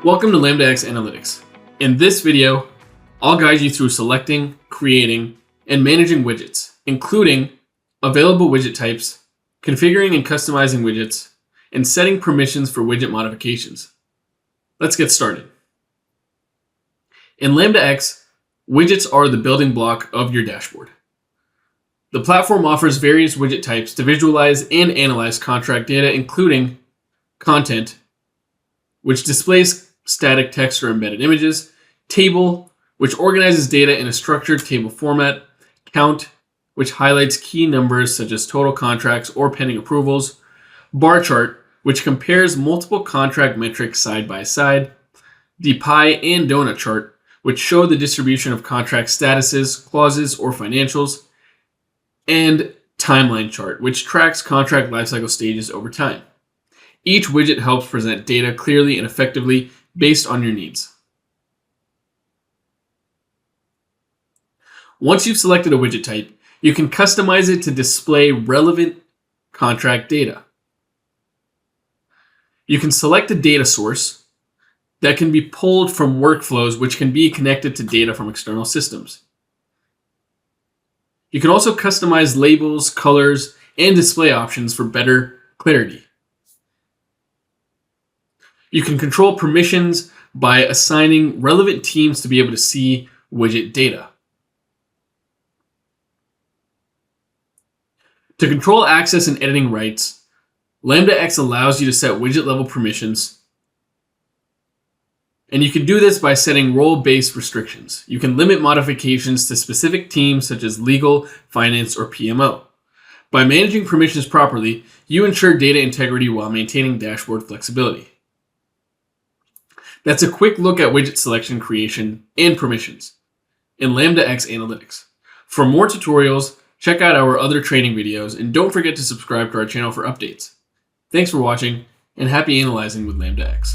Welcome to LambdaX Analytics. In this video, I'll guide you through selecting, creating, and managing widgets, including available widget types, configuring and customizing widgets, and setting permissions for widget modifications. Let's get started. In LambdaX, widgets are the building block of your dashboard. The platform offers various widget types to visualize and analyze contract data, including content, which displays static text or embedded images, table, which organizes data in a structured table format, count, which highlights key numbers such as total contracts or pending approvals, bar chart, which compares multiple contract metrics side by side, the pie and donut chart, which show the distribution of contract statuses, clauses, or financials, and timeline chart, which tracks contract lifecycle stages over time. Each widget helps present data clearly and effectively based on your needs. Once you've selected a widget type, you can customize it to display relevant contract data. You can select a data source that can be pulled from workflows, which can be connected to data from external systems. You can also customize labels, colors, and display options for better clarity. You can control permissions by assigning relevant teams to be able to see widget data. To control access and editing rights, LambdaX allows you to set widget level permissions. And you can do this by setting role-based restrictions. You can limit modifications to specific teams such as legal, finance, or PMO. By managing permissions properly, you ensure data integrity while maintaining dashboard flexibility. That's a quick look at widget selection, creation, and permissions in LambdaX Analytics. For more tutorials, check out our other training videos, and don't forget to subscribe to our channel for updates. Thanks for watching, and happy analyzing with LambdaX.